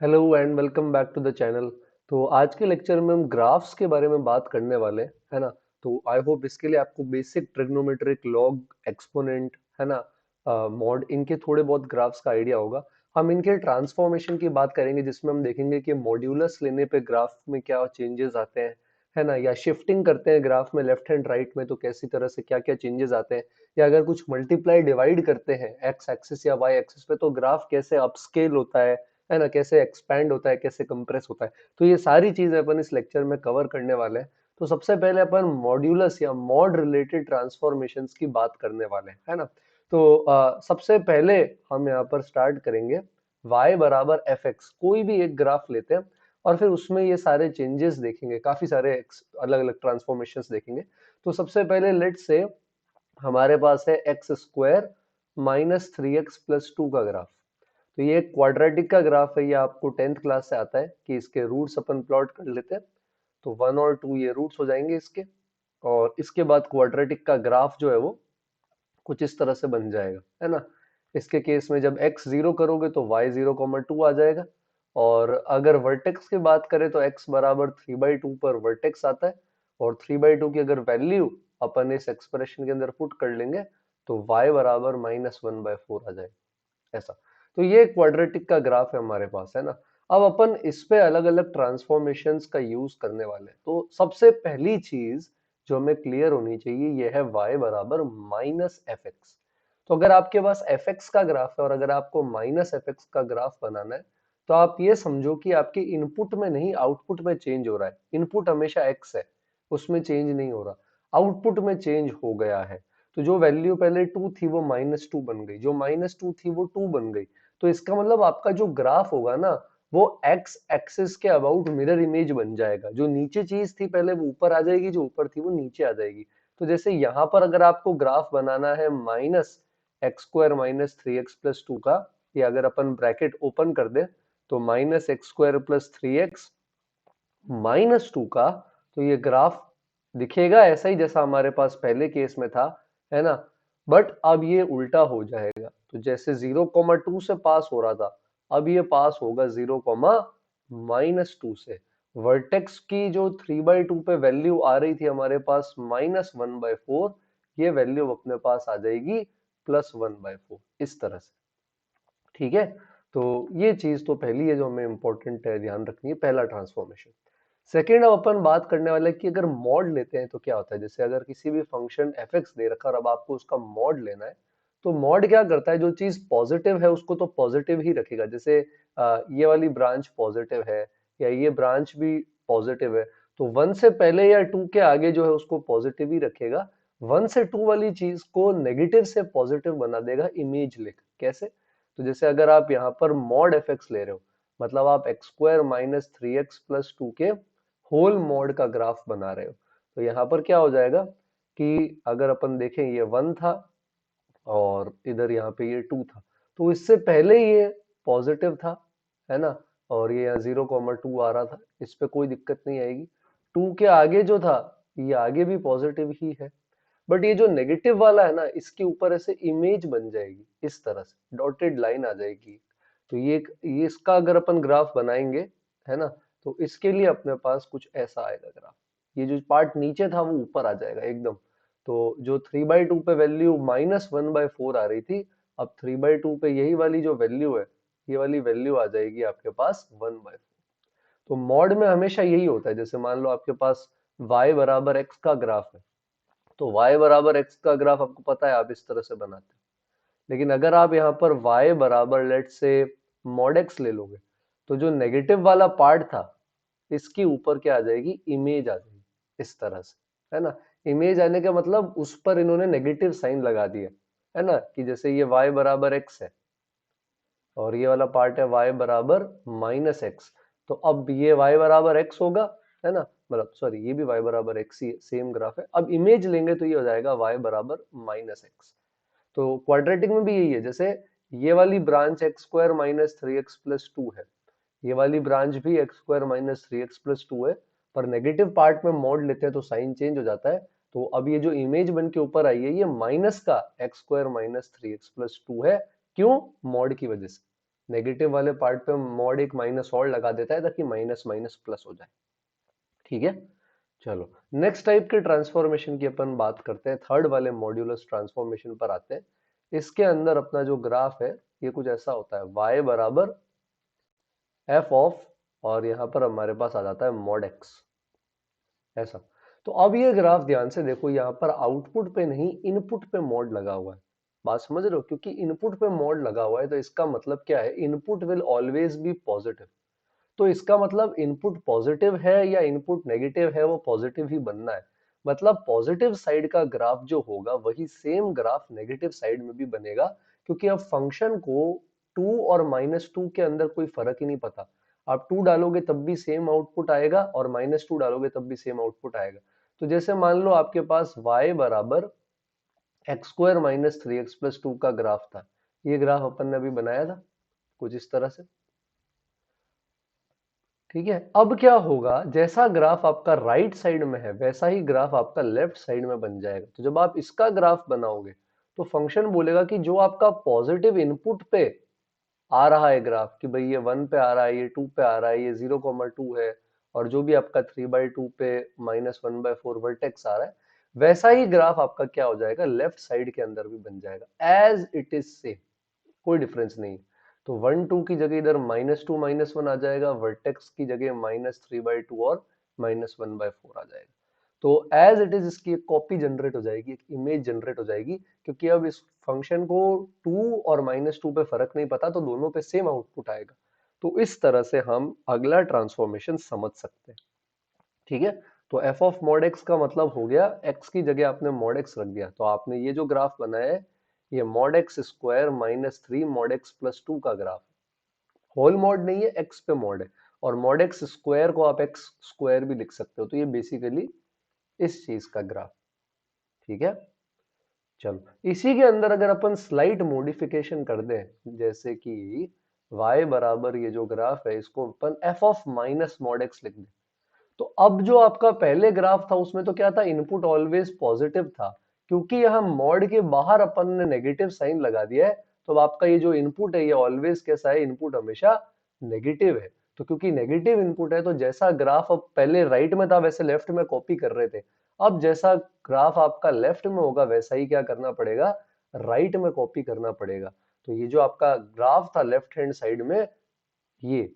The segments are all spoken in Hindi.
Hello and welcome back to the channel. तो आज के लेक्चर में हम ग्राफ्स के बारे में बात करने वाले हैं, है ना। तो आई होप इसके लिए आपको बेसिक ट्रिग्नोमेट्रिक लॉग एक्सपोनेंट, है ना, मॉड, इनके थोड़े बहुत ग्राफ्स का आइडिया होगा। हम इनके ट्रांसफॉर्मेशन की बात करेंगे जिसमें हम देखेंगे कि मॉड्यूलस लेने पे ग्राफ में क्या चेंजेस आते हैं, है ना, या शिफ्टिंग करते हैं ग्राफ में लेफ्ट हैंड राइट में तो कैसी तरह से क्या क्या चेंजेस आते हैं, या अगर कुछ मल्टीप्लाई डिवाइड करते हैं एक्स एक्सिस या वाई एक्सिस पे तो ग्राफ कैसे अपस्केल होता है ना, कैसे एक्सपैंड होता है, कैसे कंप्रेस होता है। तो ये सारी चीजें अपन इस लेक्चर में कवर करने वाले हैं। तो सबसे पहले अपन मॉड्यूलस या मॉड रिलेटेड ट्रांसफॉर्मेशंस की बात करने वाले हैं, है ना। तो सबसे पहले हम यहाँ पर स्टार्ट करेंगे y बराबर एफ एक्स, कोई भी एक ग्राफ लेते हैं और फिर उसमें ये सारे चेंजेस देखेंगे, काफी सारे अलग अलग ट्रांसफॉर्मेशंस देखेंगे। तो सबसे पहले लेट्स से हमारे पास है x square minus three x plus two का ग्राफ। तो ये क्वाड्रेटिक का ग्राफ है, ये आपको टेंथ क्लास से आता है कि इसके रूट्स अपन प्लॉट कर लेते हैं। तो वन और टू ये रूट्स हो जाएंगे इसके, और इसके बाद क्वाड्रेटिक का ग्राफ जो है वो कुछ इस तरह से बन जाएगा, है ना। इसके केस में जब x जीरो करोगे तो y जीरो कॉमा टू आ जाएगा। और अगर वर्टेक्स की बात करें तो x बराबर थ्री बाई टू पर वर्टेक्स आता है, और थ्री बाई टू की अगर वैल्यू अपन इस एक्सप्रेशन के अंदर पुट कर लेंगे तो y बराबर माइनस वन बाय फोर आ जाएगा, ऐसा। तो ये क्वाड्रेटिक का ग्राफ है हमारे पास, है ना। अब अपन इस पे अलग अलग ट्रांसफॉर्मेशंस का यूज करने वाले हैं। तो सबसे पहली चीज जो हमें क्लियर होनी चाहिए ये है y बराबर माइनस एफ एक्स। तो अगर आपके पास एफ एक्स का ग्राफ है और अगर आपको माइनस एफ एक्स का ग्राफ बनाना है तो आप ये समझो कि आपके इनपुट में नहीं आउटपुट में चेंज हो रहा है। इनपुट हमेशा x है, उसमें चेंज नहीं हो रहा, आउटपुट में चेंज हो गया है। तो जो वैल्यू पहले टू थी वो माइनस टू बन गई, जो माइनस टू थी वो टू बन गई। तो इसका मतलब आपका जो ग्राफ होगा ना वो एक्स एक्सिस के अबाउट मिरर इमेज बन जाएगा। जो नीचे चीज थी पहले वो ऊपर आ जाएगी, जो ऊपर थी वो नीचे आ जाएगी। तो जैसे यहाँ पर अगर आपको ग्राफ बनाना है minus x square minus three x plus two का, या अगर अपन ब्रैकेट ओपन कर दे तो minus x square plus three x minus two का, तो ये ग्राफ दिखेगा ऐसा ही जैसा हमारे पास पहले केस में था, है ना। बट अब ये उल्टा हो जाएगा। तो जैसे जीरो कॉमा टू से पास हो रहा था, अब ये पास होगा जीरो कॉमा माइनस टू से। वर्टेक्स की जो थ्री बाई टू पे वैल्यू आ रही थी हमारे पास माइनस वन बाय फोर, ये वैल्यू अपने पास आ जाएगी प्लस वन बाय फोर, इस तरह से। ठीक है। तो ये चीज तो पहली है जो हमें इंपॉर्टेंट है, ध्यान रखनी है, पहला ट्रांसफॉर्मेशन। सेकेंड, अब अपन बात करने वाले हैं कि अगर मॉड लेते हैं तो क्या होता है। जैसे अगर किसी भी फंक्शन एफ एक्स दे रखा और अब आपको उसका मॉड लेना है तो मॉड क्या करता है, जो चीज पॉजिटिव है उसको तो पॉजिटिव ही रखेगा। जैसे ये वाली ब्रांच पॉजिटिव है या ये ब्रांच भी पॉजिटिव है, तो वन से पहले या टू के आगे जो है उसको पॉजिटिव ही रखेगा। वन से टू वाली चीज को नेगेटिव से पॉजिटिव बना देगा इमेज लेकर। कैसे? तो जैसे अगर आप यहाँ पर मॉड एफ एक्स ले रहे हो, मतलब आप x square minus three x plus two के होल मॉड का ग्राफ बना रहे हो, तो यहाँ पर क्या हो जाएगा कि अगर अपन देखें ये वन था और इधर यहाँ पे ये टू था, तो इससे पहले ये पॉजिटिव था, है ना। और ये यहाँ जीरो कॉमा टू आ रहा था, इस पे कोई दिक्कत नहीं आएगी। टू के आगे जो था ये आगे भी पॉजिटिव ही है। बट ये जो नेगेटिव वाला है ना, इसके ऊपर ऐसे इमेज बन जाएगी, इस तरह से डॉटेड लाइन आ जाएगी। तो ये इसका अगर अपन ग्राफ बनाएंगे, है ना, तो इसके लिए अपने पास कुछ ऐसा आएगा ग्राफ। ये जो पार्ट नीचे था वो ऊपर आ जाएगा एकदम। तो जो थ्री बाई टू पे value minus one by four आ रही थी, अब थ्री बाई टू पे यही वाली जो वैल्यू है, ये वाली वैल्यू आ जाएगी आपके पास वन बाय फोर। तो मॉड में हमेशा यही होता है। जैसे मान लो आपके पास y बराबर x का ग्राफ है, तो y बराबर x का ग्राफ आपको पता है आप इस तरह से बनाते हैं। लेकिन अगर आप यहाँ पर y बराबर लेट से मॉड x ले लोगे, तो जो नेगेटिव वाला पार्ट था इसके ऊपर क्या आ जाएगी, इमेज आ जाएगी, इस तरह से, है ना। इमेज आने का मतलब उस पर इन्होंने नेगेटिव साइन लगा दिया, है ना, कि जैसे ये y बराबर x है और ये वाला पार्ट है y बराबर माइनस एक्स। तो अब ये y बराबर x होगा, है ना, मतलब सॉरी ये भी y बराबर x ही सेम ग्राफ है। अब इमेज लेंगे तो ये हो जाएगा y बराबर माइनस एक्स। तो क्वाड्रेटिक में भी यही है। जैसे ये वाली branch x square minus three x plus two है, ये वाली ब्रांच भी x square minus three x plus two है, पर नेगेटिव पार्ट में मॉड लेते हैं तो साइन चेंज हो जाता है। तो अब ये जो इमेज बन के ऊपर आई है ये माइनस का x square minus three x plus two है। क्यों? मॉड की वजह से। नेगेटिव वाले पार्ट पे मॉड एक माइनस और लगा देता है ताकि माइनस माइनस प्लस हो जाए। ठीक है, चलो नेक्स्ट टाइप के ट्रांसफॉर्मेशन की अपन बात करते हैं, थर्ड वाले मॉड्यूलस ट्रांसफॉर्मेशन पर आते हैं। इसके अंदर अपना जो ग्राफ है ये कुछ ऐसा होता है, y बराबर एफ ऑफ, और यहां पर हमारे पास आ जाता है मॉड एक्स, ऐसा। तो अब ये ग्राफ ध्यान से देखो, यहाँ पर आउटपुट पे नहीं इनपुट पे मॉड लगा हुआ है। बात समझ रहे हो, क्योंकि इनपुट पे मॉड लगा हुआ है तो इसका मतलब क्या है, input will always be positive. तो इसका मतलब इनपुट पॉजिटिव है या इनपुट नेगेटिव है, वो पॉजिटिव ही बनना है। मतलब पॉजिटिव साइड का ग्राफ जो होगा वही सेम ग्राफ नेगेटिव साइड में भी बनेगा, क्योंकि अब फंक्शन को 2 और -2 के अंदर कोई फर्क ही नहीं पता। आप 2 डालोगे तब भी सेम आउटपुट आएगा और -2 डालोगे तब भी सेम आउटपुट आएगा। तो जैसे मान लो आपके पास y बराबर x square minus 3x plus 2 का ग्राफ था। ये ग्राफ अपन ने अभी बनाया था कुछ इस तरह से। ठीक है, अब क्या होगा, जैसा ग्राफ आपका राइट साइड में है वैसा ही ग्राफ आपका लेफ्ट साइड में बन जाएगा। तो जब आप इसका ग्राफ बनाओगे तो फंक्शन बोलेगा कि जो आपका पॉजिटिव इनपुट पे आ रहा है ग्राफ, कि भाई ये 1 पे आ रहा है, ये 2 पे आ रहा है, ये 0,2 है, और जो भी आपका 3/2 पे -1/4 वर्टेक्स आ रहा है, वैसा ही ग्राफ आपका क्या हो जाएगा, लेफ्ट साइड के अंदर भी बन जाएगा एज इट इज सेम, कोई डिफरेंस नहीं। तो 1 2 की जगह इधर -2 -1 आ जाएगा, वर्टेक्स की जगह -3/2 और -1/4 आ जाएगा। तो एज इट इज इसकी एक कॉपी जनरेट हो जाएगी, एक इमेज जनरेट हो जाएगी, क्योंकि अब इस फंक्शन को 2 और -2 पे फर्क नहीं पता, तो दोनों पे सेम आउटपुट आएगा। तो इस तरह से हम अगला ट्रांसफॉर्मेशन समझ सकते हैं। ठीक है, तो एफ ऑफ मॉड एक्स का मतलब हो गया, एक्स की जगह आपने मॉड एक्स रख दिया, तो आपने ये जो ग्राफ बनाया है ये mod x square -3 mod x plus 2 का ग्राफ है। होल मॉड नहीं है, एक्स पे मॉड है, और मॉड एक्स स्क्वायर को आप एक्स स्क्वायर भी लिख सकते हो। तो ये बेसिकली इस चीज का ग्राफ। ठीक है, चलो इसी के अंदर अगर अपन स्लाइट मॉडिफिकेशन कर दें, जैसे कि y बराबर ये जो ग्राफ है इसको अपन f of minus mod x लिख दें। तो अब जो आपका पहले ग्राफ था उसमें तो क्या था, इनपुट ऑलवेज पॉजिटिव था, क्योंकि यहाँ मॉड के बाहर अपन ने नेगेटिव साइन लगा दिया है। तो अब आपका ये जो इनपुट है ये ऑलवेज कैसा है, इनपुट हमेशा नेगेटिव है। तो क्योंकि नेगेटिव इनपुट है तो जैसा ग्राफ अब पहले राइट में था वैसे लेफ्ट में कॉपी कर रहे थे। अब जैसा ग्राफ आपका लेफ्ट में होगा वैसा ही क्या करना पड़ेगा, राइट में कॉपी करना पड़ेगा। तो ये जो आपका ग्राफ था लेफ्ट हैंड साइड में, ये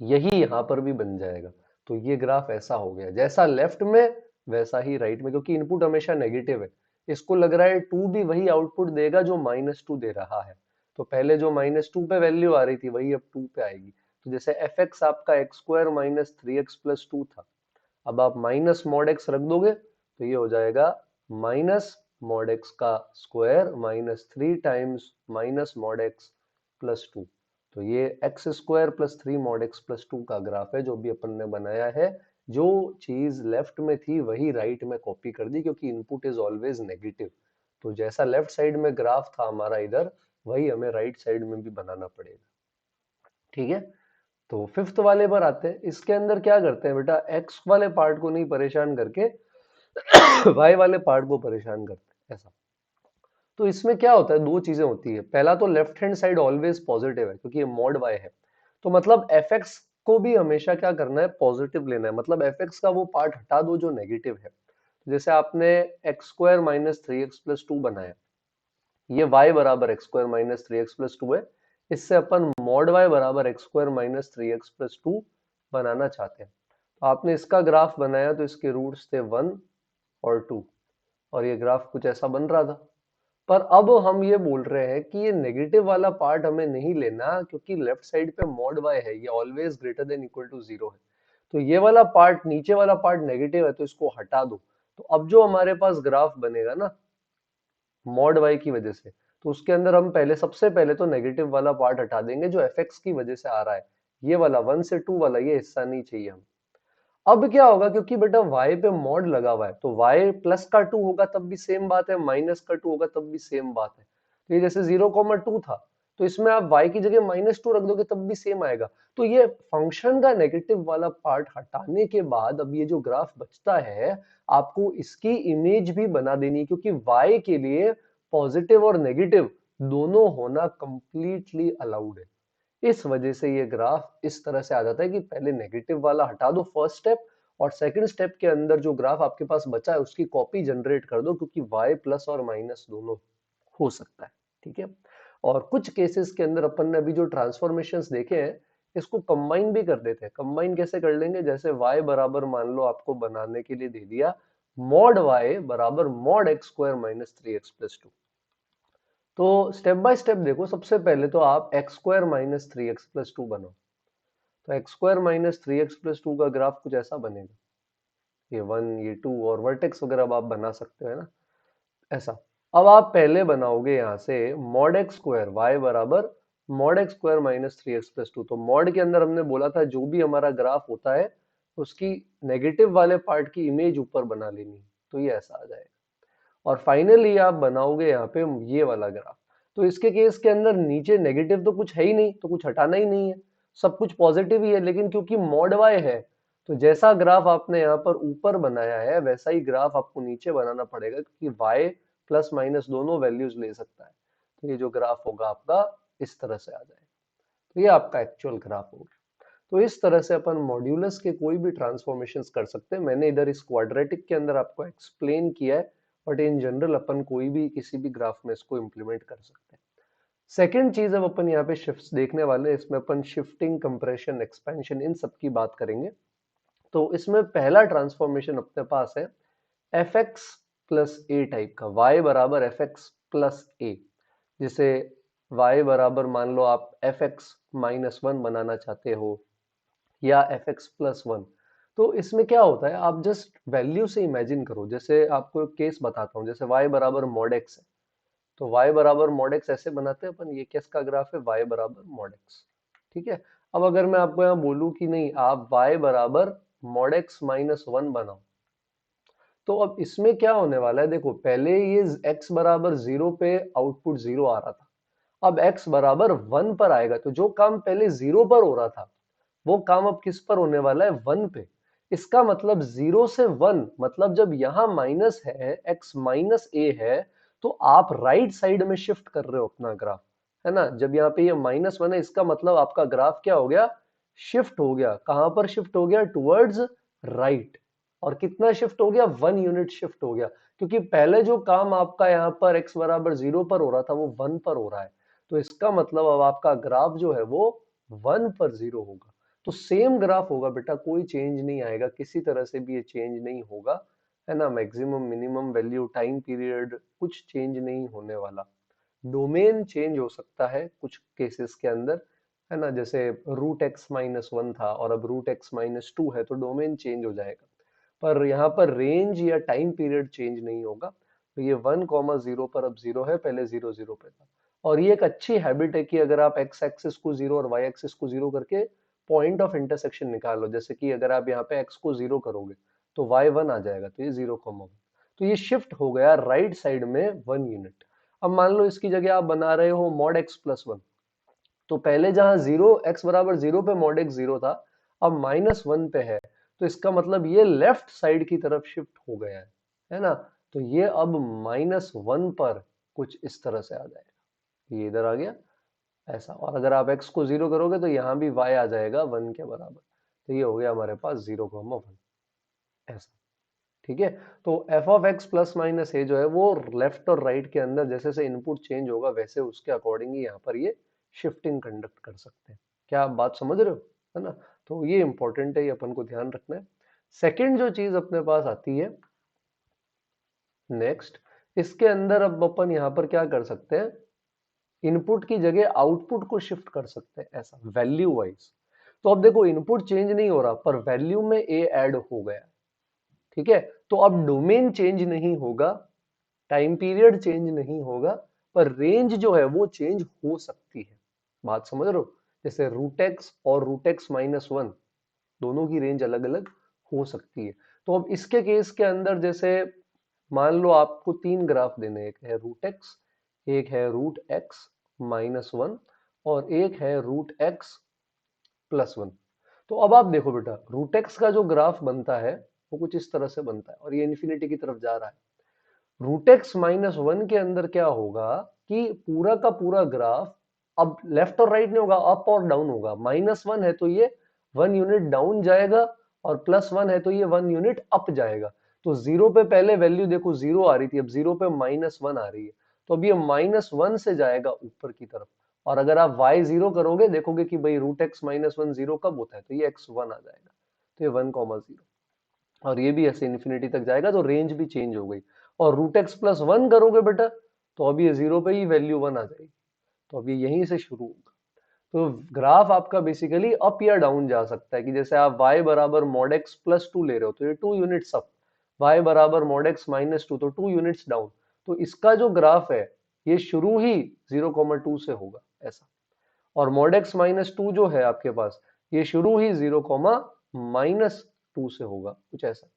यही यहां पर भी बन जाएगा। तो ये ग्राफ ऐसा हो गया, जैसा लेफ्ट में वैसा ही राइट में, क्योंकि इनपुट हमेशा नेगेटिव है। इसको लग रहा है 2 भी वही आउटपुट देगा जो -2 दे रहा है। तो पहले जो -2 पे वैल्यू आ रही थी वही अब 2 पे आएगी। तो जैसे एफ एक्स आपका एक्स स्क्वायर -3x प्लस 2 था, अब आप माइनस मॉड एक्स रख दोगे तो ये हो जाएगा माइनस मॉड एक्स का square -3 times minus mod x plus 2। तो ये x square plus 3 mod x plus 2 का ग्राफ है जो भी अपन ने बनाया है। जो चीज लेफ्ट में थी वही राइट में कॉपी कर दी, क्योंकि इनपुट इज ऑलवेज नेगेटिव। तो जैसा लेफ्ट साइड में ग्राफ था हमारा इधर, वही हमें राइट साइड में भी बनाना पड़ेगा। ठीक है, तो फिफ्थ वाले पर आते हैं। इसके अंदर क्या करते हैं बेटा, एक्स वाले पार्ट को नहीं परेशान करके वाई वाले पार्ट को परेशान करते हैं, ऐसा। तो इसमें क्या होता है, दो चीजें होती है। पहला तो left hand side always positive है क्योंकि ये मॉड वाई है। तो मतलब एफ एक्स को भी हमेशा क्या करना है, पॉजिटिव लेना है। मतलब एफ एक्स का वो पार्ट हटा दो जो नेगेटिव है। जैसे आपने एक्स स्क्वायर -3x प्लस 2 बनाया, ये y बराबर एक्स स्क्वायर -3x प्लस 2 है। इससे अपन मॉड y बराबर एक्स स्क्वायर -3x प्लस 2 बनाना चाहते हैं। तो आपने इसका ग्राफ बनाया तो इसके रूट्स थे 1 और 2, और ये ग्राफ कुछ ऐसा बन रहा था। पर अब हम ये बोल रहे हैं कि ये नेगेटिव वाला पार्ट हमें नहीं लेना, क्योंकि लेफ्ट साइड पे मॉड y है, ये always greater than equal to 0 है। तो ये वाला पार्ट, नीचे वाला पार्ट नेगेटिव है तो इसको हटा दो। तो अब जो हमारे पास ग्राफ बनेगा ना मॉड y की वजह से, तो उसके अंदर हम पहले, सबसे पहले तो नेगेटिव वाला पार्ट हटा देंगे जो एफ एक्स की वजह से आ रहा है। ये वाला 1 से 2 वाला ये हिस्सा नहीं चाहिए हम। अब क्या होगा, क्योंकि बेटा y पे मॉड लगा हुआ है तो y प्लस का 2 होगा तब भी सेम बात है, माइनस का 2 होगा तब भी सेम बात है। तो ये जैसे 0,2 था तो इसमें आप y की जगह -2 रख दोगे तब भी सेम आएगा। तो ये फंक्शन का नेगेटिव वाला पार्ट हटाने के बाद अब ये जो ग्राफ बचता है, आपको इसकी इमेज भी बना देनी, क्योंकि y के लिए पॉजिटिव और नेगेटिव दोनों होना कंप्लीटली अलाउड है। इस वजह से ये ग्राफ इस तरह से आ जाता है कि पहले नेगेटिव वाला हटा दो फर्स्ट स्टेप, और सेकंड स्टेप के अंदर जो ग्राफ आपके पास बचा है उसकी कॉपी जनरेट कर दो, क्योंकि y प्लस और माइनस दोनों हो सकता है। ठीक है। और कुछ केसेस के अंदर अपन ने अभी जो ट्रांसफॉर्मेशंस देखे हैं इसको कंबाइन भी कर देते हैं। कंबाइन कैसे कर लेंगे, जैसे y बराबर मान लो आपको बनाने के लिए दे दिया मॉड y बराबर mod x square minus 3x+2। तो स्टेप बाय स्टेप देखो, सबसे पहले तो आप एक्स स्क्वायर माइनस 3x+2 बनाओ। तो एक्स स्क्वायर माइनस 3x+2 का ग्राफ कुछ ऐसा बनेगा, ये 1 ये 2 और वर्टेक्स वगैरह अब आप बना सकते हो, है ना, ऐसा। अब आप पहले बनाओगे यहां से मॉड एक्स स्क्वायर वाई बराबर mod x square minus 3x+2। तो मॉड के अंदर हमने बोला था जो भी हमारा ग्राफ होता है उसकी नेगेटिव वाले पार्ट की इमेज ऊपर बना लेनी, तो ये ऐसा आ जाएगा। और फाइनली आप बनाओगे यहाँ पे ये वाला ग्राफ। तो इसके केस के अंदर नीचे नेगेटिव तो कुछ है ही नहीं, तो कुछ हटाना ही नहीं है, सब कुछ पॉजिटिव ही है। लेकिन क्योंकि मॉड वाई है तो जैसा ग्राफ आपने यहाँ पर ऊपर बनाया है वैसा ही ग्राफ आपको नीचे बनाना पड़ेगा, क्योंकि वाई प्लस माइनस दोनों वैल्यूज ले सकता है। तो ये जो ग्राफ होगा आपका इस तरह से आ जाएगा। तो ये आपका एक्चुअल ग्राफ होगा। तो इस तरह से अपन मॉड्यूलस के कोई भी ट्रांसफॉर्मेशंस कर सकते हैं। मैंने इधर इस क्वाड्रेटिक के अंदर आपको एक्सप्लेन किया है, बट इन जनरल अपन कोई भी किसी भी ग्राफ में इसको इंप्लीमेंट कर सकते हैं। सेकेंड चीज अब अपन यहाँ पे शिफ्ट्स देखने वाले हैं, इसमें अपन शिफ्टिंग, कंप्रेशन, एक्सपेंशन इन सब की बात करेंगे। तो इसमें पहला ट्रांसफॉर्मेशन अपने पास है एफ एक्स प्लस ए टाइप का, y बराबर एफ एक्स प्लस ए। जिसे y बराबर मान लो आप एफ एक्स माइनस वन बनाना चाहते हो या एफ एक्स प्लस वन। तो इसमें क्या होता है, आप जस्ट वैल्यू से इमेजिन करो। जैसे आपको एक केस बताता हूँ, जैसे y बराबर मॉड एक्स है, तो y बराबर मॉड एक्स ऐसे बनाते हैं अपन। ये किसका ग्राफ है, y बराबर मॉड एक्स। ठीक है। अब अगर मैं आपको यहाँ बोलूँ कि नहीं आप y बराबर मॉड एक्स माइनस वन बनाओ, तो अब इसमें क्या होने वाला है, देखो पहले ये x बराबर जीरो पे आउटपुट जीरो आ रहा था, अब x बराबर वन पर आएगा। तो जो काम पहले जीरो पर हो रहा था वो काम अब किस पर होने वाला है, वन पे। इसका मतलब जीरो से वन, मतलब जब यहां माइनस है x माइनस ए है, तो आप राइट साइड में शिफ्ट कर रहे हो अपना ग्राफ, है ना। जब यहाँ पे ये माइनस वन है इसका मतलब आपका ग्राफ क्या हो गया, शिफ्ट हो गया। कहां पर शिफ्ट हो गया, टुवर्ड्स राइट। और कितना शिफ्ट हो गया, वन यूनिट शिफ्ट हो गया, क्योंकि पहले जो काम आपका यहाँ पर x बराबर जीरो पर हो रहा था वो वन पर हो रहा है। तो इसका मतलब अब आपका ग्राफ जो है वो वन पर जीरो होगा। तो सेम ग्राफ होगा बेटा, कोई चेंज नहीं आएगा, किसी तरह से भी ये चेंज नहीं होगा, है ना। Maximum, minimum value, time period कुछ चेंज नहीं होने वाला। डोमेन चेंज हो सकता है कुछ केसेस के अंदर, है ना। जैसे रूट एक्स माइनस वन था और अब रूट एक्स माइनस टू है, तो डोमेन चेंज हो जाएगा, पर यहाँ पर रेंज या टाइम पीरियड चेंज नहीं होगा। तो ये वन कॉमा जीरो पर अब जीरो है, पहले जीरो जीरो पे था। और ये एक अच्छी हैबिट है कि अगर आप एक्स एक्सिस को जीरो और वाई एक्सिस को जीरो करके पॉइंट ऑफ इंटरसेक्शन निकाल लो, जैसे कि अगर आप यहाँ पे एक्स को जीरो करोगे तो वाई वन आ जाएगा, तो ये जीरो कॉमा वन। तो ये शिफ्ट हो गया राइट साइड में वन यूनिट। अब मान लो इसकी जगह आप बना रहे हो मॉड एक्स प्लस वन, तो पहले जहां जीरो एक्स बराबर जीरो पे मॉड एक्स जीरो था, अब माइनस वन पे है, तो इसका मतलब ये लेफ्ट साइड की तरफ शिफ्ट हो गया है ना। तो ये अब माइनस वन पर कुछ इस तरह से आ जाएगा, ये इधर आ गया ऐसा। और अगर आप x को जीरो करोगे तो यहाँ भी y आ जाएगा वन के बराबर। तो ये हो गया हमारे पास जीरो कॉमा वन, ऐसा। ठीक है। तो f of x plus minus a जो है वो लेफ्ट और राइट के अंदर जैसे जैसे इनपुट चेंज होगा वैसे उसके अकॉर्डिंग ही यहाँ पर ये शिफ्टिंग कंडक्ट कर सकते हैं। क्या आप बात समझ रहे हो, है ना। तो ये इंपॉर्टेंट है, ये अपन को ध्यान रखना है। सेकेंड जो चीज अपने पास आती है नेक्स्ट, इसके अंदर अब अपन यहाँ पर क्या कर सकते हैं, इनपुट की जगह आउटपुट को शिफ्ट कर सकते हैं, ऐसा वैल्यू वाइज। तो अब देखो इनपुट चेंज नहीं हो रहा पर वैल्यू में ए ऐड हो गया, ठीक है। तो अब डोमेन चेंज नहीं होगा, टाइम पीरियड चेंज नहीं होगा, पर रेंज जो है वो चेंज हो सकती है। बात समझ रहे हो, जैसे रूट एक्स और रूट एक्स माइनस वन दोनों की रेंज अलग अलग हो सकती है। तो अब इसके केस के अंदर जैसे मान लो आपको तीन ग्राफ देने, एक है रूट एक्स, एक है रूट एक्स माइनस वन, और एक है रूट एक्स प्लस वन। तो अब आप देखो बेटा, रूट एक्स का जो ग्राफ बनता है वो कुछ इस तरह से बनता है और ये इन्फिनिटी की तरफ जा रहा है। रूट एक्स माइनस वन के अंदर क्या होगा कि पूरा का पूरा ग्राफ अब लेफ्ट और राइट नहीं होगा, अप और डाउन होगा। -1 है तो ये 1 यूनिट डाउन जाएगा और +1 है तो ये 1 यूनिट अप जाएगा। तो 0 पे पहले वैल्यू देखो 0 आ रही थी, अब 0 पे -1 आ रही है, तो अब ये -1 से जाएगा ऊपर की तरफ। और अगर आप y 0 करोगे, देखोगे कि भाई √x -1 0 कब होता है, तो ये x1 आ जाएगा, तो ये 1,0 और ये भी ऐसे इन्फिनिटी तक जाएगा, तो रेंज भी चेंज हो गई। और √x+1 करोगे बेटा, तो अभी ये 0 पे ही वैल्यू 1 आ जाएगी, तो अभी यहीं से शुरू होगा। तो ग्राफ आपका बेसिकली अप या डाउन जा सकता है, कि जैसे आप y बराबर mod x +2 ले रहे हो तो ये 2 यूनिट्स अप, y बराबर mod x -2 तो 2 यूनिट्स डाउन। तो इसका जो ग्राफ है ये शुरू ही 0,2 से होगा ऐसा। और mod x -2 जो है आपके पास, ये शुरू ही 0,-2 से होगा, कुछ ऐसा।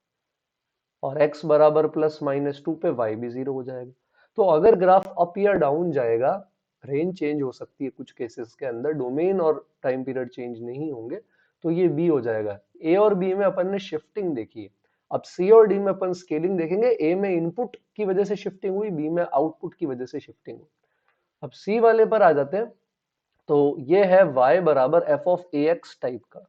और x बराबर +-2 पे y भी 0 हो जाएगा। तो अगर ग्राफ अप या डाउन जाएगा, रेंज चेंज हो सकती है कुछ केसेस के अंदर, डोमेन और टाइम पीरियड चेंज नहीं होंगे, तो ये b हो जाएगा। a और b में अपन ने शिफ्टिंग देखी है, अब c और d में अपन स्केलिंग देखेंगे। a में इनपुट की वजह से शिफ्टिंग हुई, b में आउटपुट की वजह से शिफ्टिंग हुई। अब c वाले पर आ जाते हैं, तो ये है y बराबर f ऑफ ax टाइप का।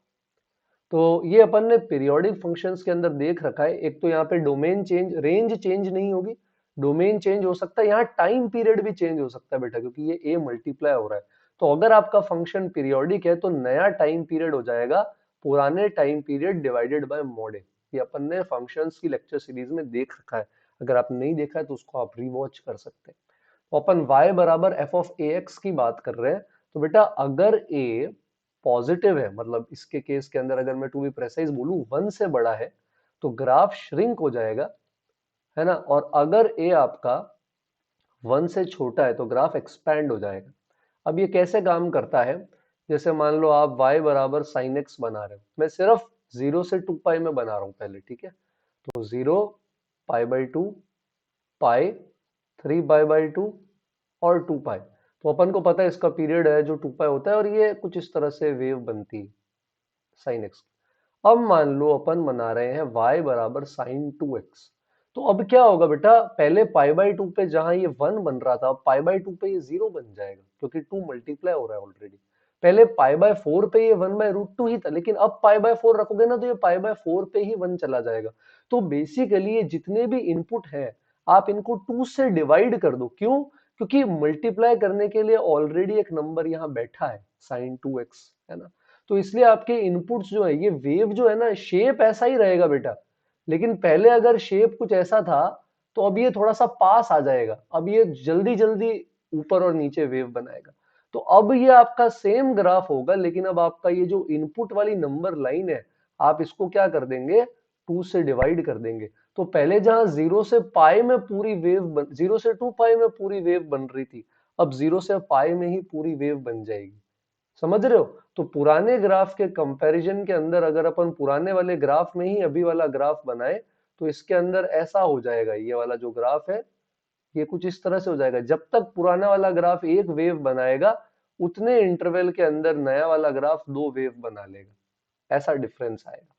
तो ये अपन ने पीरियोडिक फंक्शंस के अंदर देख रखा है। एक तो यहाँ पे डोमेन चेंज, रेंज चेंज नहीं होगी, डोमेन चेंज हो सकता है, यहाँ टाइम पीरियड भी चेंज हो सकता है बेटा, क्योंकि ये a मल्टीप्लाई हो रहा है। तो अगर आपका फंक्शन पीरियोडिक है तो नया टाइम पीरियड हो जाएगा पुराने time period divided by mod a. ये अपन ने फंक्शंस की लेक्चर सीरीज में देख रखा है, अगर आप नहीं देखा है तो उसको आप रिवॉच कर सकते हैं। तो अपन y बराबर f ऑफ ax की बात कर रहे हैं, तो बेटा अगर a पॉजिटिव है, मतलब इसके केस के अंदर अगर मैं टू बी प्रेसाइज बोलूं 1 से बड़ा है, तो ग्राफ श्रिंक हो जाएगा, है ना। और अगर a आपका 1 से छोटा है तो ग्राफ एक्सपैंड हो जाएगा। अब ये कैसे काम करता है, जैसे मान लो आप y बराबर साइन x बना रहे हो, मैं सिर्फ 0 से 2 पाई में बना रहा हूं पहले, ठीक है। तो 0 π/2 पाई 3π/2 और 2 पाई। तो अपन को पता है इसका पीरियड है जो 2 पाई होता है, और ये कुछ इस तरह से वेव बनती है साइन एक्स। अब मान लो अपन बना रहे हैं y बराबर साइन 2x, तो अब क्या होगा बेटा, पहले π/2 पे जहां ये 1 बन रहा था, अब π/2 पे ये 0 बन जाएगा, क्योंकि 2 मल्टीप्लाई हो रहा है ऑलरेडी। पहले π/4 पे ये 1/√2 ही था, लेकिन अब π/4 रखोगे ना तो ये π/4 पे ही 1 चला जाएगा। तो बेसिकली ये जितने भी इनपुट है, आप इनको 2 से डिवाइड कर दो। क्यों? क्योंकि मल्टीप्लाई करने के लिए ऑलरेडी एक नंबर यहाँ बैठा है साइन 2x, है ना। तो इसलिए आपके इनपुट्स जो है, ये वेव जो है ना, शेप ऐसा ही रहेगा बेटा, लेकिन पहले अगर शेप कुछ ऐसा था तो अब ये थोड़ा सा पास आ जाएगा, अब ये जल्दी जल्दी ऊपर और नीचे वेव बनाएगा। तो अब ये आपका सेम ग्राफ होगा, लेकिन अब आपका ये जो इनपुट वाली नंबर लाइन है, आप इसको क्या कर देंगे, 2 से डिवाइड कर देंगे। तो पहले जहां 0 से पाई में पूरी वेव 0 से 2 पाई में पूरी वेव बन रही थी, अब 0 से पाई में ही पूरी वेव बन जाएगी। समझ रहे हो? तो पुराने ग्राफ के कंपैरिजन के अंदर अगर अपन पुराने वाले ग्राफ में ही अभी वाला ग्राफ बनाए, तो इसके अंदर ऐसा हो जाएगा, ये वाला जो ग्राफ है ये कुछ इस तरह से हो जाएगा। जब तक पुराना वाला ग्राफ एक वेव बनाएगा, उतने इंटरवल के अंदर नया वाला ग्राफ 2 वेव बना लेगा, ऐसा डिफरेंस आएगा,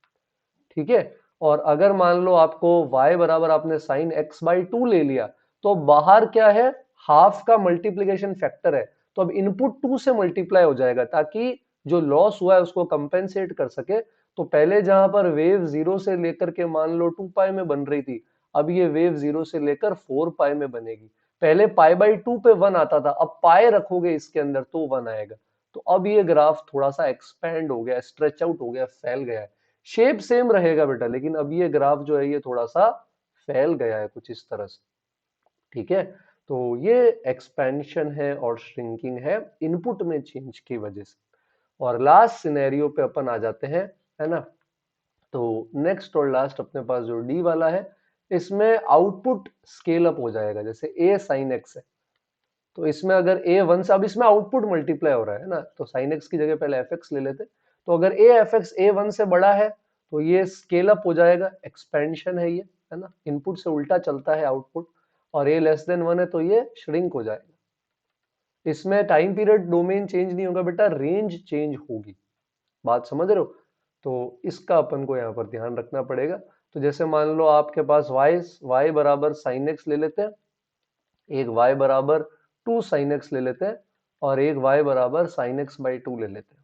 ठीक है। और अगर मान लो आपको y बराबर आपने साइन x/2 ले लिया, तो बाहर क्या है, हाफ का मल्टीप्लीकेशन फैक्टर है, तो अब इनपुट 2 से मल्टीप्लाई हो जाएगा, ताकि जो लॉस हुआ है उसको कंपेंसेट कर सके। तो पहले जहां पर वेव 0 से लेकर के मान लो 2 पाई में बन रही थी, अब ये वेव 0 से लेकर 4 पाई में बनेगी। पहले π/2 पे 1 आता था, अब पाई रखोगे इसके अंदर तो 1 आएगा। तो अब ये ग्राफ थोड़ा सा एक्सपैंड हो गया, स्ट्रेच आउट हो गया, फैल गया है। शेप सेम रहेगा बेटा, लेकिन अब ये ग्राफ जो है ये थोड़ा सा फैल गया है कुछ इस तरह से, ठीक है। तो ये एक्सपेंशन है और श्रिंकिंग है इनपुट में चेंज की वजह से। और लास्ट सिनेरियो पे अपन आ जाते हैं, है ना। तो नेक्स्ट और लास्ट अपने पास जो डी वाला है, इसमें आउटपुट स्केल अप हो जाएगा। जैसे a साइन x है, तो इसमें अगर a 1 से, अब इसमें आउटपुट मल्टीप्लाई हो रहा है ना, तो साइन x की जगह पहले fx ले लेते। तो अगर a fx a 1 से बड़ा है तो ये स्केल अप हो जाएगा, एक्सपेंशन है ये, है ना, इनपुट से उल्टा चलता है आउटपुट। और a लेस देन 1 है तो ये श्रिंक हो जाएगा। इसमें टाइम पीरियड डोमेन चेंज नहीं होगा बेटा, रेंज चेंज होगी। बात समझ रहे हो? तो इसका अपन को यहाँ पर ध्यान रखना पड़ेगा। तो जैसे मान लो आपके पास y बराबर साइन x ले लेते हैं, एक y बराबर टू साइन एक्स ले लेते हैं और एक y बराबर साइन एक्स बाई टू ले लेते हैं।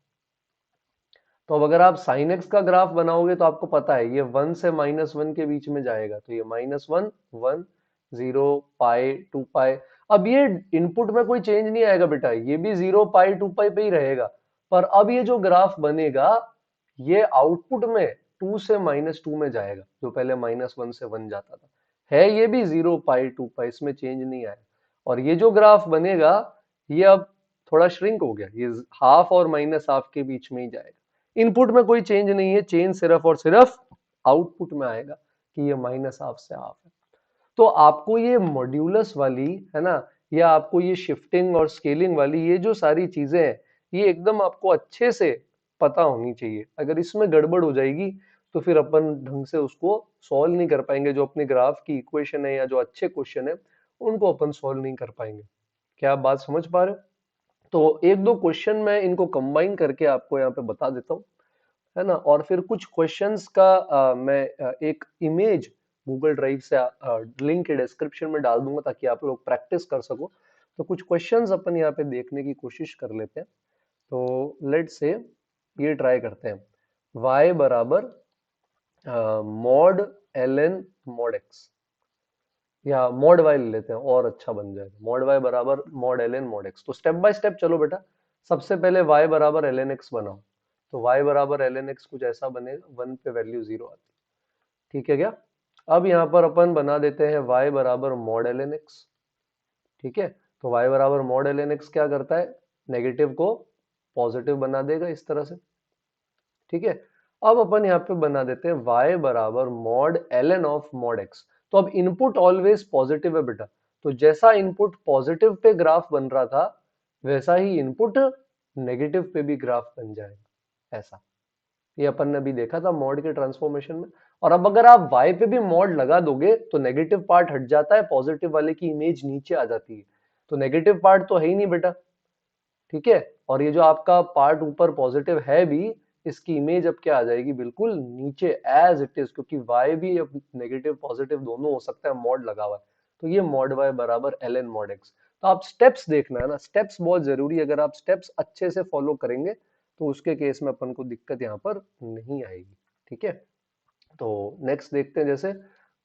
तो अब अगर आप साइन एक्स का ग्राफ बनाओगे तो आपको पता है ये 1 से -1 के बीच में जाएगा, तो ये -1 1 0 पाई 2 पाई। अब ये इनपुट में कोई चेंज नहीं आएगा बेटा, ये भी 0 पाई 2 पाई पे ही रहेगा। पर अब ये जो ग्राफ बनेगा ये आउटपुट में 2 से -2 में जाएगा, जो पहले -1 से 1 जाता था। है ये भी 0 पाई 2 पाई, इसमें चेंज नहीं आएगा। और ये जो ग्राफ बनेगा ये अब थोड़ा श्रिंक हो गया, ये हाफ और माइनस हाफ के बीच में ही जाएगा। इनपुट में कोई चेंज नहीं है, चेंज सिर्फ और सिर्फ आउटपुट में आएगा कि ये माइनस हाफ से हाफ है। तो आपको ये मॉड्यूलस वाली है ना, या आपको ये शिफ्टिंग और स्केलिंग वाली ये जो सारी चीजें हैं, ये एकदम आपको अच्छे से पता होनी चाहिए। अगर इसमें गड़बड़ हो जाएगी तो फिर अपन ढंग से उसको सॉल्व नहीं कर पाएंगे, जो अपने ग्राफ की इक्वेशन है या जो अच्छे क्वेश्चन है उनको अपन सॉल्व नहीं कर पाएंगे। क्या आप बात समझ पा रहे हो? तो एक दो क्वेश्चन मैं इनको कंबाइन करके आपको यहाँ पे बता देता हूँ, है ना। और फिर कुछ क्वेश्चंस का मैं एक इमेज गूगल ड्राइव से लिंक डिस्क्रिप्शन में डाल दूंगा ताकि आप लोग प्रैक्टिस कर सको। तो कुछ क्वेश्चंस अपन यहाँ पे देखने की कोशिश कर लेते हैं। तो लेट्स से ये ट्राई करते हैं, y बराबर mod L N mod X, या मॉड वाई ले लेते हैं और अच्छा बन जाएगा, मॉड वाई बराबर mod L N mod X. तो स्टेप बाय स्टेप चलो बेटा। सबसे पहले y बराबर एल एन एक्स बनाओ। तो y बराबर एल एन एक्स कुछ ऐसा बनेगा, 1 पे वैल्यू 0 आती है, ठीक है क्या। अब यहाँ पर अपन बना देते हैं y बराबर मॉड एल एन एक्स, ठीक है। तो y बराबर मॉड एल एन एक्स क्या करता है, नेगेटिव को पॉजिटिव बना देगा इस तरह से, ठीक है। अब अपन यहाँ पे बना देते हैं y बराबर mod L N of mod X. तो अब इनपुट ऑलवेज पॉजिटिव है बेटा, तो जैसा इनपुट पॉजिटिव पे ग्राफ बन रहा था वैसा ही इनपुट नेगेटिव पे भी ग्राफ बन जाएगा, ऐसा। ये अपन ने अभी देखा था मॉड के ट्रांसफॉर्मेशन में। और अब अगर आप y पे भी मॉड लगा दोगे तो नेगेटिव पार्ट हट जाता है, पॉजिटिव वाले की इमेज नीचे आ जाती है। तो नेगेटिव पार्ट तो है ही नहीं बेटा, ठीक है। और ये जो आपका पार्ट ऊपर पॉजिटिव है भी, इसकी इमेज अब क्या आ जाएगी, बिल्कुल नीचे एज इट इज, क्योंकि y भी अब नेगेटिव पॉजिटिव दोनों हो सकता है, मॉड लगा हुआ है। तो ये मॉड y बराबर एल एन मॉड एक्स। तो आप स्टेप्स देखना है ना, स्टेप्स बहुत जरूरी है। अगर आप स्टेप्स अच्छे से फॉलो करेंगे तो उसके केस में अपन को दिक्कत यहाँ पर नहीं आएगी, ठीक है। तो नेक्स्ट देखते हैं, जैसे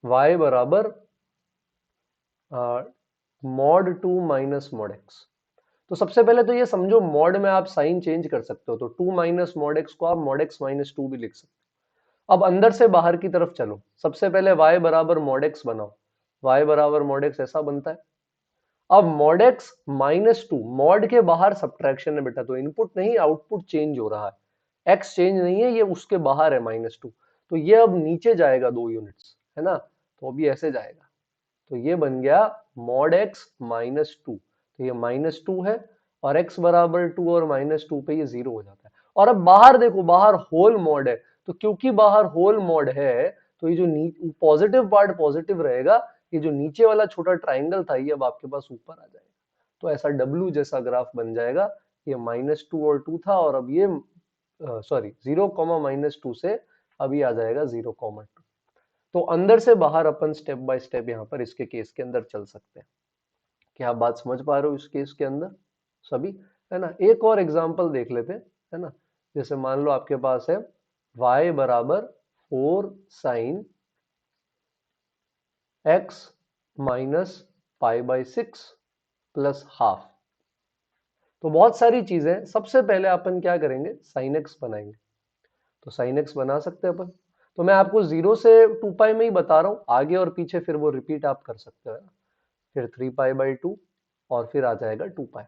y बराबर mod to minus mod X. तो सबसे पहले तो ये समझो मॉड में आप साइन चेंज कर सकते हो, तो 2 माइनस मॉड एक्स को आप मॉड एक्स माइनस टू भी लिख सकते हो। अब अंदर से बाहर की तरफ चलो, सबसे पहले y बराबर मॉड एक्स बनाओ। y बराबर मॉड एक्स ऐसा बनता है। अब mod x minus two, mod के बाहर सब्ट्रैक्शन है बेटा, तो इनपुट नहीं आउटपुट चेंज हो रहा है, एक्स चेंज नहीं है, ये उसके बाहर है -2। तो ये अब नीचे जाएगा 2 यूनिट्स, है ना। तो अभी ऐसे जाएगा, तो ये बन गया मॉड एक्स -2। तो ये -2 है और x बराबर 2 और -2 पे ये 0 हो जाता है। और अब बाहर देखो, बाहर होल मॉड है, तो क्योंकि बाहर होल मॉड है तो ये जो पॉजिटिव पार्ट पॉजिटिव रहेगा, ये जो नीचे वाला छोटा ट्राइंगल था ये अब आपके पास ऊपर आ जाएगा। तो ऐसा W जैसा ग्राफ बन जाएगा। ये -2 और 2 था और अब ये सॉरी 0 -2 से अभी आ जाएगा 0,2। तो अंदर से बाहर अपन स्टेप बाय स्टेप यहाँ पर इसके केस के अंदर चल सकते हैं। क्या आप बात समझ पा रहे हो इस केस के अंदर सभी, है ना। एक और एग्जांपल देख लेते हैं, है ना। जैसे मान लो आपके पास है y बराबर 4 sine x minus pi by 6 plus half. तो बहुत सारी चीजें, सबसे पहले अपन क्या करेंगे, साइन x बनाएंगे। तो साइन x बना सकते हैं अपन। तो मैं आपको 0 से 2 पाई में ही बता रहा हूं, आगे और पीछे फिर वो रिपीट आप कर सकते हो, फिर 3 पाई बाई 2 और फिर आ जाएगा 2 पाई।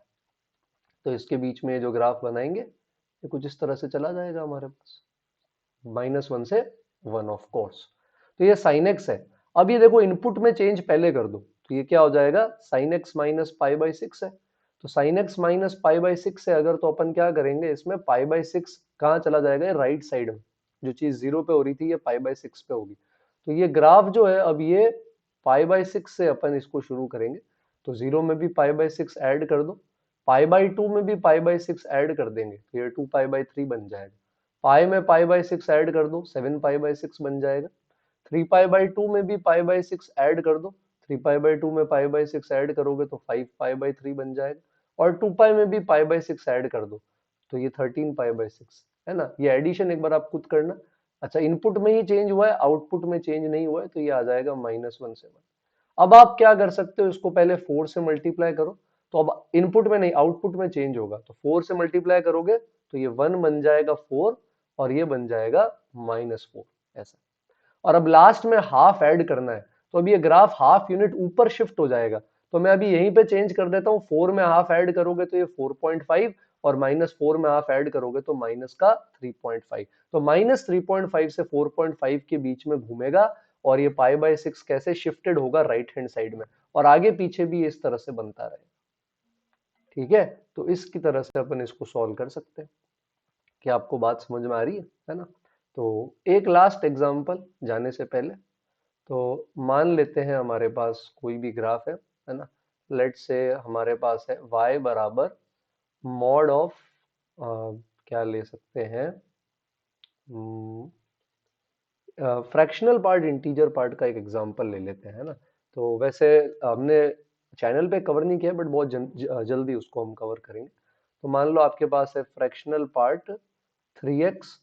तो इसके बीच में जो ग्राफ बनाएंगे ये कुछ इस तरह से चला जाएगा हमारे पास, -1 से 1 ऑफ कोर्स। तो ये साइन एक्स है। अब ये देखो इनपुट में चेंज पहले कर दो, तो ये क्या हो जाएगा, sine x minus pi by 6 है। तो sine x minus pi by 6 है अगर, तो अपन क्या करेंगे, इसमें पाई बाई 6 कहाँ चला जाएगा, राइट साइड में। जो चीज 0 पे हो रही थी ये पाई बाई 6 पे होगी। तो ये ग्राफ जो है अब ये पाई बाई 6 से अपन इसको शुरू करेंगे। तो 0 में भी पाई बाई 6 ऐड कर दो, पाई बाई 2 में भी पाई बाई 6 ऐड कर देंगे, तो ये 2 पाई बाई 3 बन जाएगा। पाई में पाई बाई 6 ऐड कर दो, 7 पाई बाई 6 बन जाएगा। 3 पाई बाई 2 में भी पाई बाई 6 ऐड कर दो, 3 पाई बाई 2 में पाई बाई 6 ऐड करोगे तो 5 पाई बाई 3 बन जाएगा, और 2 पाई में भी पाई बाई 6 ऐड कर दो तो ये 13 पाई बाई 6 है ना। ये एडिशन एक बार आप खुद करना। अच्छा, इनपुट में ही चेंज हुआ है, आउटपुट में चेंज नहीं हुआ है, तो ये आ जाएगा -1 से 1। अब आप क्या कर सकते हो, इसको पहले 4 से मल्टीप्लाई करो, तो अब इनपुट में नहीं आउटपुट में चेंज होगा, तो 4 से मल्टीप्लाई करोगे तो ये 1 बन जाएगा 4, और ये बन जाएगा -4, ऐसा। और अब लास्ट में हाफ ऐड करना है, तो अब ये ग्राफ हाफ यूनिट ऊपर शिफ्ट हो जाएगा, तो मैं अभी यहीं पे चेंज कर देता हूँ। 4 में हाफ ऐड करोगे तो ये 4.5, और -4 में हाफ ऐड करोगे तो माइनस का 3.5, तो -3.5 से 4.5 के बीच में घूमेगा, और ये पाई बाई 6 कैसे शिफ्टेड होगा राइट हैंड साइड में, और आगे पीछे भी इस तरह से बनता रहेगा। ठीक है, तो इसकी तरह से अपन इसको सॉल्व कर सकते हैं। क्या आपको बात समझ में आ रही है ना। तो एक लास्ट एग्जांपल जाने से पहले, तो मान लेते हैं हमारे पास कोई भी ग्राफ है ना। लेट्स से हमारे पास है y बराबर मॉड ऑफ, क्या ले सकते हैं, फ्रैक्शनल पार्ट इंटीजर पार्ट का एक एग्जांपल ले लेते हैं ना। तो वैसे हमने चैनल पे कवर नहीं किया, बट बहुत जल्दी उसको हम कवर करेंगे। तो मान लो आपके पास है फ्रैक्शनल पार्ट 3x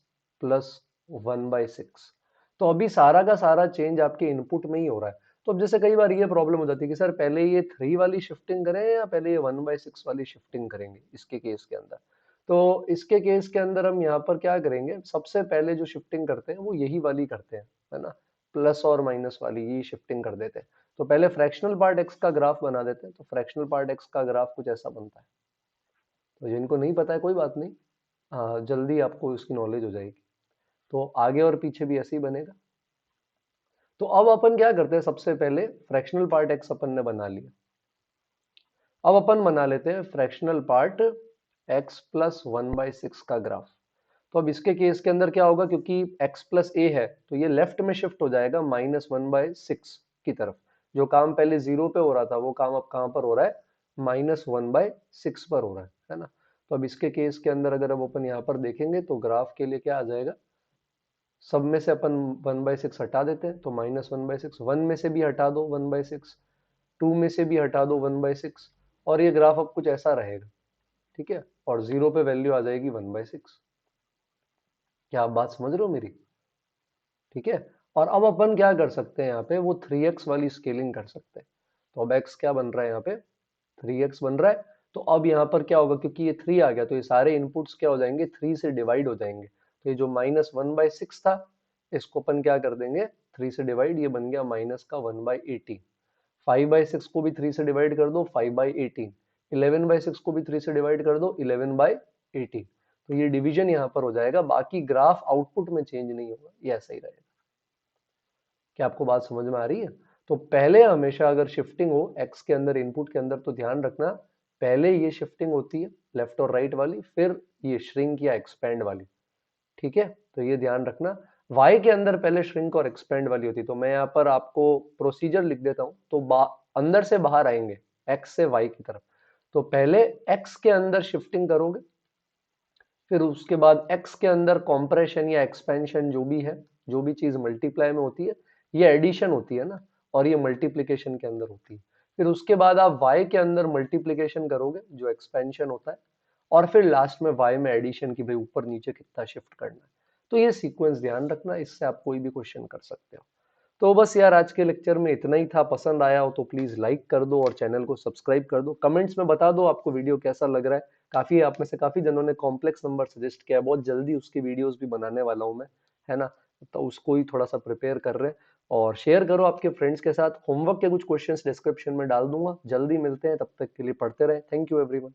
प्लस 1/6। तो अभी सारा का सारा चेंज आपके इनपुट में ही हो रहा है। तो अब जैसे कई बार ये प्रॉब्लम हो जाती है कि सर पहले ये 3 वाली शिफ्टिंग करें या पहले ये 1/6 वाली शिफ्टिंग करेंगे इसके केस के अंदर। तो इसके केस के अंदर हम यहाँ पर क्या करेंगे, सबसे पहले जो शिफ्टिंग करते हैं वो यही वाली करते हैं, है ना। प्लस और माइनस वाली ये शिफ्टिंग कर देते हैं। तो पहले फ्रैक्शनल पार्ट x का ग्राफ बना देते हैं। तो फ्रैक्शनल पार्ट x का ग्राफ कुछ ऐसा बनता है। तो जिनको नहीं पता है कोई बात नहीं, जल्दी आपको इसकी नॉलेज हो जाएगी। तो आगे और पीछे भी ऐसे ही बनेगा। तो अब अपन क्या करते हैं, सबसे पहले फ्रैक्शनल पार्ट x अपन ने बना लिया। अब अपन बना लेते हैं फ्रैक्शनल पार्ट x प्लस 1/6 का ग्राफ। तो अब इसके केस के अंदर क्या होगा, क्योंकि x प्लस ए है तो ये लेफ्ट में शिफ्ट हो जाएगा -1/6 की तरफ। जो काम पहले 0 पे हो रहा था वो काम अब कहां पर हो रहा है, -1/6 पर हो रहा है ना। तो अब इसके केस के अंदर अगर अब अपन यहाँ पर देखेंगे तो ग्राफ के लिए क्या आ जाएगा, सब में से अपन 1/6 हटा देते हैं तो -1/6, 1 में से भी हटा दो 1/6, 2 में से भी हटा दो 1/6, और ये ग्राफ अब कुछ ऐसा रहेगा। ठीक है, और 0 पे वैल्यू आ जाएगी 1/6। क्या आप बात समझ रहे हो मेरी। ठीक है, और अब अपन क्या कर सकते हैं, यहाँ पे वो 3x वाली स्केलिंग कर सकते हैं। तो अब x क्या बन रहा है, यहाँ पे 3x बन रहा है। तो अब यहाँ पर क्या होगा, क्योंकि ये 3 आ गया तो ये सारे इनपुट्स क्या हो जाएंगे, 3 से डिवाइड हो जाएंगे। तो ये जो -1/6 था इसको अपन क्या कर देंगे, 3 से डिवाइड, ये बन गया माइनस का 1/18। 5/6 को भी 3 से डिवाइड कर दो, 5/18। 11/6 को भी 3 से डिवाइड कर दो, 11/18। तो ये डिवीजन यहाँ पर हो जाएगा, बाकी ग्राफ आउटपुट में चेंज नहीं होगा, ये ऐसा ही रहेगा। क्या आपको बात समझ में आ रही है। तो पहले हमेशा अगर शिफ्टिंग हो x के अंदर, इनपुट के अंदर, तो ध्यान रखना पहले ये शिफ्टिंग होती है लेफ्ट और राइट वाली, फिर ये श्रिंक या एक्सपेंड वाली। ठीक है, तो ये ध्यान रखना। y के अंदर पहले श्रिंक और एक्सपेंड वाली होती है। तो मैं यहाँ पर आपको प्रोसीजर लिख देता हूँ। तो अंदर से बाहर आएंगे x से y की तरफ। तो पहले x के अंदर शिफ्टिंग करोगे, फिर उसके बाद x के अंदर कॉम्प्रेशन या एक्सपेंशन जो भी है, जो भी चीज मल्टीप्लाई में होती है, ये एडिशन होती है ना, और ये मल्टीप्लिकेशन के अंदर होती है। फिर उसके बाद आप y के अंदर मल्टीप्लिकेशन करोगे जो एक्सपेंशन होता है, और फिर लास्ट में y में एडिशन की, भाई ऊपर नीचे कितना शिफ्ट करना है। तो ये सीक्वेंस ध्यान रखना, इससे आप कोई भी क्वेश्चन कर सकते हो। तो बस यार आज के लेक्चर में इतना ही था। पसंद आया हो तो प्लीज लाइक कर दो और चैनल को सब्सक्राइब कर दो। कमेंट्स में बता दो आपको वीडियो कैसा लग रहा है। काफी आप में से काफी जनों ने कॉम्प्लेक्स नंबर सजेस्ट किया है, बहुत जल्दी उसकी वीडियोस भी बनाने वाला हूं मैं, है ना। तो उसको ही थोड़ा सा प्रिपेयर कर रहे हैं, और शेयर करो आपके फ्रेंड्स के साथ। होमवर्क के कुछ क्वेश्चंस डिस्क्रिप्शन में डाल दूंगा। जल्दी मिलते हैं, तब तक के लिए पढ़ते रहे। Thank you everyone.